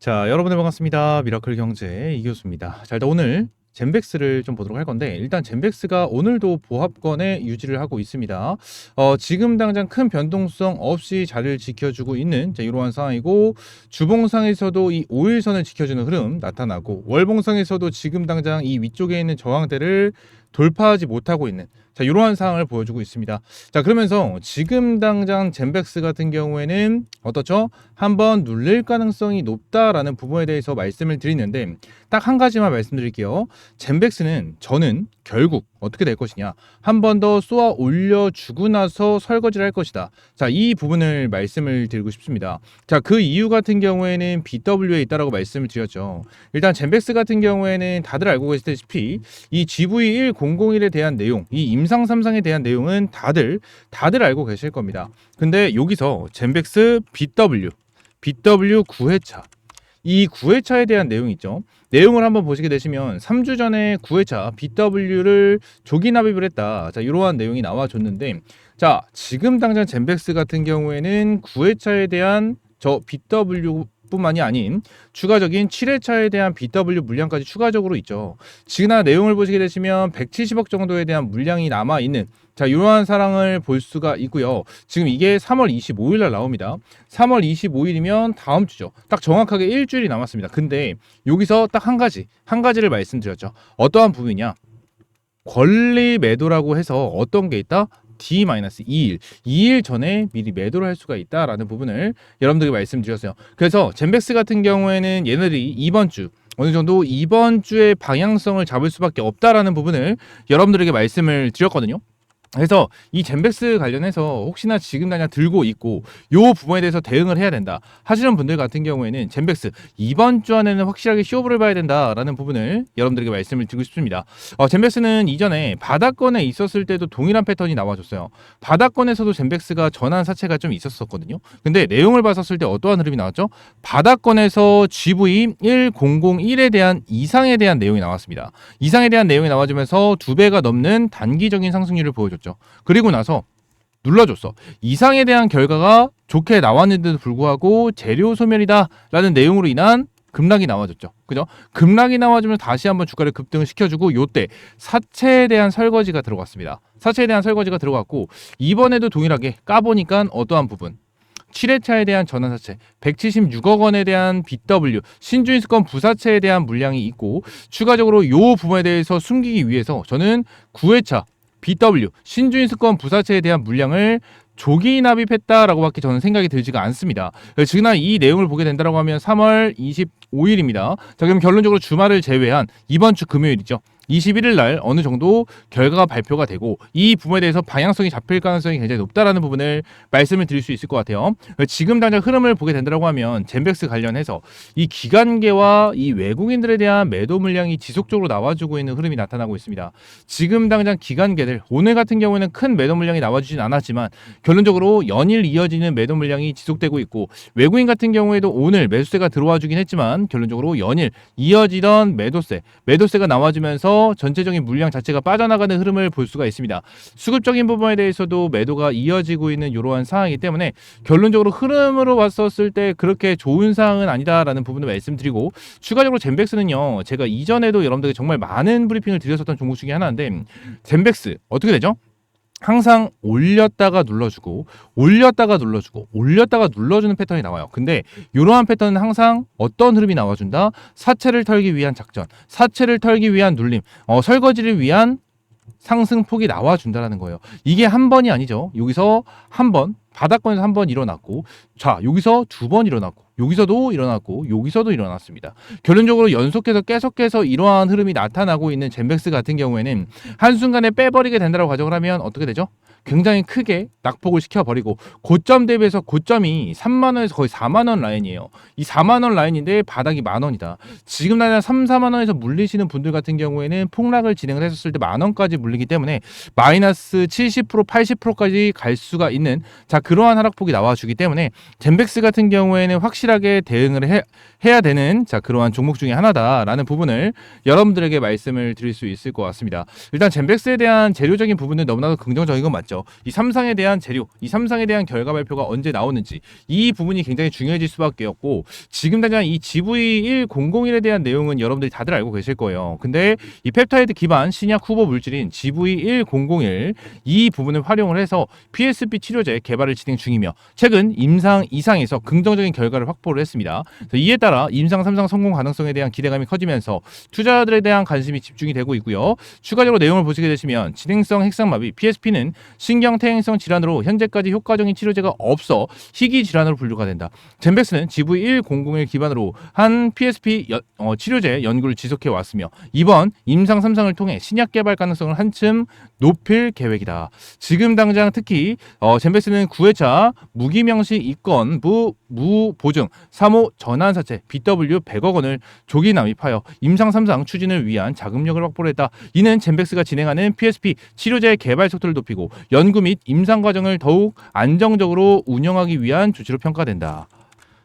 자, 여러분들 반갑습니다. 미라클 경제 이교수입니다. 자, 일단 오늘 젠백스를 좀 보도록 할 건데, 일단 젠백스가 오늘도 보합권에 유지를 하고 있습니다. 지금 당장 큰 변동성 없이 자리를 지켜주고 있는 이러한 상황이고, 주봉상에서도 이 5일선을 지켜주는 흐름 나타나고, 월봉상에서도 지금 당장 이 위쪽에 있는 저항대를 돌파하지 못하고 있는 이러한 상황을 보여주고 있습니다. 자, 그러면서 지금 당장 젠백스 같은 경우에는 어떻죠? 한번 눌릴 가능성이 높다라는 부분에 대해서 말씀을 드리는데, 딱 한 가지만 말씀드릴게요. 젠백스는 저는 결국 어떻게 될 것이냐, 한 번 더 쏘아 올려주고 나서 설거지를 할 것이다. 자, 이 부분을 말씀을 드리고 싶습니다. 자, 그 이유 같은 경우에는 BW에 있다라고 말씀을 드렸죠. 일단 젠백스 같은 경우에는 다들 알고 계시다시피 이 GV1001에 대한 내용, 이 임상 3상에 대한 내용은 다들 알고 계실 겁니다. 근데 여기서 젠백스 BW 9회차, 이 9회차에 대한 내용이 있죠. 내용을 한번 보시게 되시면 3주 전에 9회차 BW를 조기 납입을 했다. 자, 이러한 내용이 나와줬는데, 자, 지금 당장 젠백스 같은 경우에는 9회차에 대한 저 BW 뿐만이 아닌 추가적인 7회차에 대한 BW 물량까지 추가적으로 있죠. 지금 내용을 보시게 되시면 170억 정도에 대한 물량이 남아있는 이러한 사항을 볼 수가 있고요. 지금 이게 3월 25일 날 나옵니다. 3월 25일이면 다음 주죠. 딱 정확하게 일주일이 남았습니다. 근데 여기서 딱 한 가지를 말씀드렸죠. 어떠한 부분이냐? 권리 매도라고 해서 어떤 게 있다? D-2일 전에 미리 매도를 할 수가 있다라는 부분을 여러분들에게 말씀드렸어요. 그래서 젠백스 같은 경우에는 얘네들이 이번 주 어느 정도 이번 주의 방향성을 잡을 수밖에 없다라는 부분을 여러분들에게 말씀을 드렸거든요. 그래서 이 젠백스 관련해서 혹시나 지금 당장 들고 있고 요 부분에 대해서 대응을 해야 된다 하시는 분들 같은 경우에는 젠백스 이번 주 안에는 확실하게 쇼부를 봐야 된다라는 부분을 여러분들에게 말씀을 드리고 싶습니다. 젠백스는 이전에 바닥권에 있었을 때도 동일한 패턴이 나와줬어요. 바닥권에서도 젠백스가 전환 사채가 좀 있었거든요. 근데 내용을 봤었을 때 어떠한 흐름이 나왔죠? 바닥권에서 GV1001에 대한 이상에 대한 내용이 나왔습니다. 이상에 대한 내용이 나와주면서 2배가 넘는 단기적인 상승률을 보여줬죠. 그리고 나서 눌러줬어. 이상에 대한 결과가 좋게 나왔는데도 불구하고 재료 소멸이다 라는 내용으로 인한 급락이 나와줬죠. 그죠? 급락이 나와주면 다시 한번 주가를 급등을 시켜주고, 요때 사채에 대한 설거지가 들어갔습니다. 사채에 대한 설거지가 들어갔고, 이번에도 동일하게 까보니까 어떠한 부분, 7회차에 대한 전환사채 176억 원에 대한 BW 신주인수권 부사채에 대한 물량이 있고, 추가적으로 요 부분에 대해서 숨기기 위해서 저는 9회차 BW 신주인수권 부사채에 대한 물량을 조기 납입했다라고밖에 저는 생각이 들지가 않습니다. 지금 이 내용을 보게 된다고 하면 3월 25일입니다. 자, 그럼 결론적으로 주말을 제외한 이번 주 금요일이죠. 21일 날 어느 정도 결과가 발표가 되고 이 부분에 대해서 방향성이 잡힐 가능성이 굉장히 높다라는 부분을 말씀을 드릴 수 있을 것 같아요. 지금 당장 흐름을 보게 된다고 하면 젠백스 관련해서 이 기관계와 이 외국인들에 대한 매도 물량이 지속적으로 나와주고 있는 흐름이 나타나고 있습니다. 지금 당장 기관계들, 오늘 같은 경우에는 큰 매도 물량이 나와주진 않았지만 결론적으로 연일 이어지는 매도 물량이 지속되고 있고, 외국인 같은 경우에도 오늘 매수세가 들어와 주긴 했지만 결론적으로 연일 이어지던 매도세가 나와주면서 전체적인 물량 자체가 빠져나가는 흐름을 볼 수가 있습니다. 수급적인 부분에 대해서도 매도가 이어지고 있는 이러한 상황이기 때문에 결론적으로 흐름으로 왔었을 때 그렇게 좋은 상황은 아니다라는 부분을 말씀드리고, 추가적으로 젠백스는요, 제가 이전에도 여러분들에게 정말 많은 브리핑을 드렸었던 종목 중에 하나인데, 젠백스 어떻게 되죠? 항상 올렸다가 눌러주고 올렸다가 눌러주는 패턴이 나와요. 근데 이러한 패턴은 항상 어떤 흐름이 나와준다? 사채를 털기 위한 작전, 사채를 털기 위한 눌림, 설거지를 위한 상승폭이 나와준다라는 거예요. 이게 한 번이 아니죠. 여기서 한 번, 바닥권에서 한 번 일어났고, 자, 여기서 두 번 일어났고, 여기서도 일어났고, 여기서도 일어났습니다. 결론적으로 연속해서 계속해서 이러한 흐름이 나타나고 있는 젠백스 같은 경우에는 한순간에 빼버리게 된다고 가정을 하면 어떻게 되죠? 굉장히 크게 낙폭을 시켜버리고, 고점 대비해서 고점이 3만원에서 거의 4만원 라인이에요. 이 4만원 라인인데 바닥이 만원이다. 지금 나는 3, 4만원에서 물리시는 분들 같은 경우에는 폭락을 진행을 했었을 때 만원까지 물리기 때문에 마이너스 70%, 80%까지 갈 수가 있는 그러한 하락폭이 나와주기 때문에 젠백스 같은 경우에는 확실히 확실하게 대응을 해야 되는 그러한 종목 중에 하나다라는 부분을 여러분들에게 말씀을 드릴 수 있을 것 같습니다. 일단 젠백스에 대한 재료적인 부분은 너무나도 긍정적인 건 맞죠. 이 삼상에 대한 재료, 이 삼상에 대한 결과 발표가 언제 나오는지 이 부분이 굉장히 중요해질 수밖에 없고, 지금 당장 이 GV1001에 대한 내용은 여러분들이 다들 알고 계실 거예요. 근데 이 펩타이드 기반 신약 후보 물질인 GV1001 이 부분을 활용을 해서 PSP 치료제 개발을 진행 중이며 최근 임상 2상에서 긍정적인 결과를 확보를 했습니다. 이에 따라 임상 3상 성공 가능성에 대한 기대감이 커지면서 투자자들에 대한 관심이 집중이 되고 있고요. 추가적으로 내용을 보시게 되시면 진행성 핵상마비 PSP는 신경퇴행성 질환으로 현재까지 효과적인 치료제가 없어 희귀 질환으로 분류가 된다. 젠백스는 GV1001 기반으로 한 PSP 치료제 연구를 지속해 왔으며 이번 임상 3상을 통해 신약 개발 가능성을 한층 높일 계획이다. 지금 당장 특히 젠백스는 9회차 무기명시 이권 무보증 3호 전환사채 BW 100억 원을 조기 납입하여 임상 3상 추진을 위한 자금력을 확보를 했다. 이는 젠백스가 진행하는 PSP 치료제 개발 속도를 높이고 연구 및 임상 과정을 더욱 안정적으로 운영하기 위한 조치로 평가된다.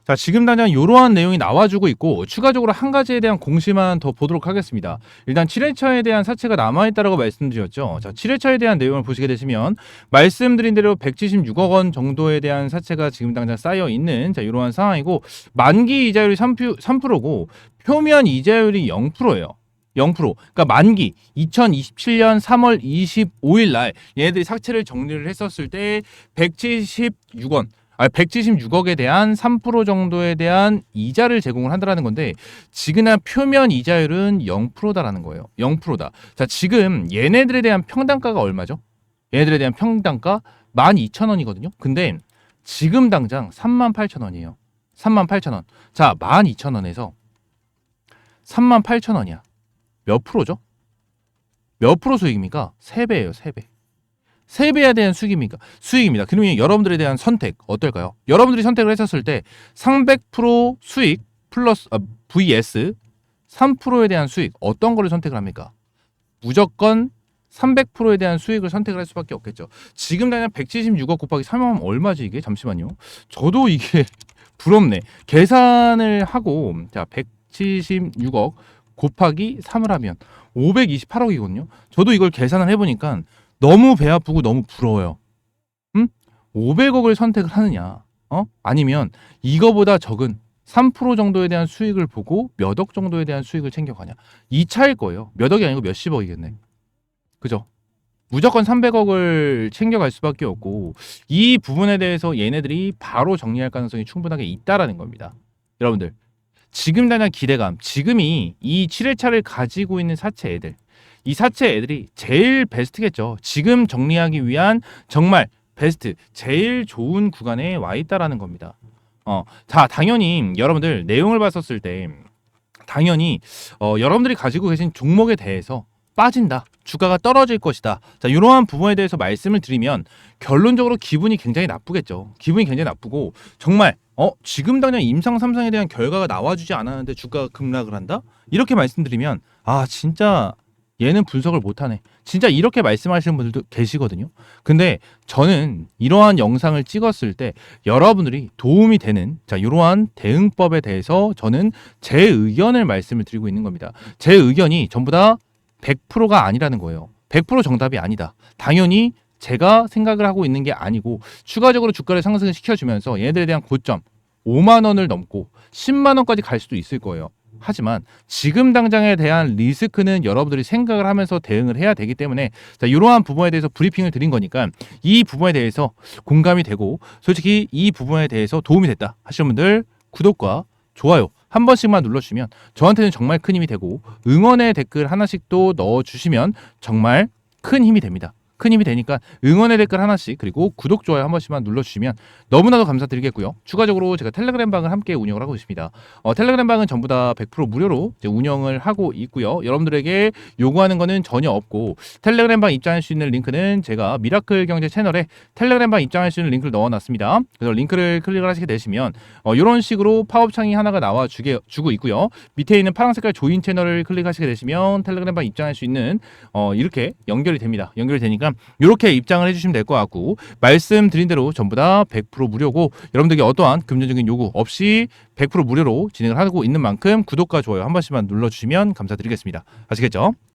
자, 지금 당장 이러한 내용이 나와주고 있고 추가적으로 한 가지에 대한 공시만 더 보도록 하겠습니다. 일단 7회차에 대한 사채가 남아있다라고 말씀드렸죠. 자, 7회차에 대한 내용을 보시게 되시면 말씀드린 대로 176억 원 정도에 대한 사채가 지금 당장 쌓여있는 이러한 상황이고 만기 이자율이 3%고 표면 이자율이 0%예요. 0%. 그러니까 만기 2027년 3월 25일 날 얘네들이 사채를 정리를 했었을 때 176억에 대한 3% 정도에 대한 이자를 제공을 한다라는 건데 지금 표면 이자율은 0%다라는 거예요. 0%다. 자, 지금 얘네들에 대한 평단가가 얼마죠? 얘네들에 대한 평단가 12,000원이거든요. 근데 지금 당장 38,000원이에요. 38,000원. 자, 12,000원에서 38,000원이야. 몇 프로죠? 몇 프로 수익입니까? 3배예요, 3배. 3배에 대한 수익입니다. 그러면 여러분들에 대한 선택 어떨까요? 여러분들이 선택을 했었을 때 300% 수익 플러스 vs 3%에 대한 수익 어떤 거를 선택을 합니까? 무조건 300%에 대한 수익을 선택을 할 수밖에 없겠죠. 지금 당장 176억 곱하기 3하면 얼마지 이게? 잠시만요. 저도 이게 부럽네. 계산을 하고 자 176억 곱하기 3을 하면 528억이거든요. 저도 이걸 계산을 해보니까 너무 배 아프고 너무 부러워요. 500억을 선택을 하느냐, 아니면 이거보다 적은 3% 정도에 대한 수익을 보고 몇 억 정도에 대한 수익을 챙겨가냐. 이 차일 거예요. 몇 억이 아니고 몇십억이겠네. 그죠? 무조건 300억을 챙겨갈 수밖에 없고 이 부분에 대해서 얘네들이 바로 정리할 가능성이 충분하게 있다라는 겁니다. 여러분들 지금 당장 기대감, 지금이 이 7회차를 가지고 있는 사채 애들, 이 사채 애들이 제일 베스트겠죠. 지금 정리하기 위한 정말 베스트, 제일 좋은 구간에 와 있다라는 겁니다. 자, 당연히 여러분들 내용을 봤었을 때 당연히 여러분들이 가지고 계신 종목에 대해서 빠진다, 주가가 떨어질 것이다. 자, 이러한 부분에 대해서 말씀을 드리면 결론적으로 기분이 굉장히 나쁘겠죠. 기분이 굉장히 나쁘고 정말 지금 당장 임상 3상에 대한 결과가 나와주지 않았는데 주가가 급락을 한다? 이렇게 말씀드리면 진짜 얘는 분석을 못하네. 진짜 이렇게 말씀하시는 분들도 계시거든요. 근데 저는 이러한 영상을 찍었을 때 여러분들이 도움이 되는 이러한 대응법에 대해서 저는 제 의견을 말씀을 드리고 있는 겁니다. 제 의견이 전부 다 100%가 아니라는 거예요. 100% 정답이 아니다. 당연히 제가 생각을 하고 있는 게 아니고 추가적으로 주가를 상승을 시켜주면서 얘네들에 대한 고점 5만 원을 넘고 10만 원까지 갈 수도 있을 거예요. 하지만 지금 당장에 대한 리스크는 여러분들이 생각을 하면서 대응을 해야 되기 때문에 이러한 부분에 대해서 브리핑을 드린 거니까 이 부분에 대해서 공감이 되고 솔직히 이 부분에 대해서 도움이 됐다 하시는 분들 구독과 좋아요 한 번씩만 눌러주시면 저한테는 정말 큰 힘이 되고 응원의 댓글 하나씩 또 넣어주시면 정말 큰 힘이 됩니다. 큰 힘이 되니까 응원의 댓글 하나씩 그리고 구독, 좋아요 한 번씩만 눌러주시면 너무나도 감사드리겠고요. 추가적으로 제가 텔레그램 방을 함께 운영을 하고 있습니다. 텔레그램 방은 전부 다 100% 무료로 이제 운영을 하고 있고요. 여러분들에게 요구하는 거는 전혀 없고 텔레그램 방 입장할 수 있는 링크는 제가 미라클 경제 채널에 텔레그램 방 입장할 수 있는 링크를 넣어놨습니다. 그래서 링크를 클릭을 하시게 되시면 이런 식으로 팝업 창이 하나가 나와주고 있고요. 밑에 있는 파란 색깔 조인 채널을 클릭하시게 되시면 텔레그램 방 입장할 수 있는 이렇게 연결이 됩니다. 연결이 되니까 있다면 이렇게 입장을 해주시면 될 것 같고, 말씀드린 대로 전부 다 100% 무료고 여러분들께 어떠한 금전적인 요구 없이 100% 무료로 진행을 하고 있는 만큼 구독과 좋아요 한 번씩만 눌러주시면 감사드리겠습니다. 아시겠죠?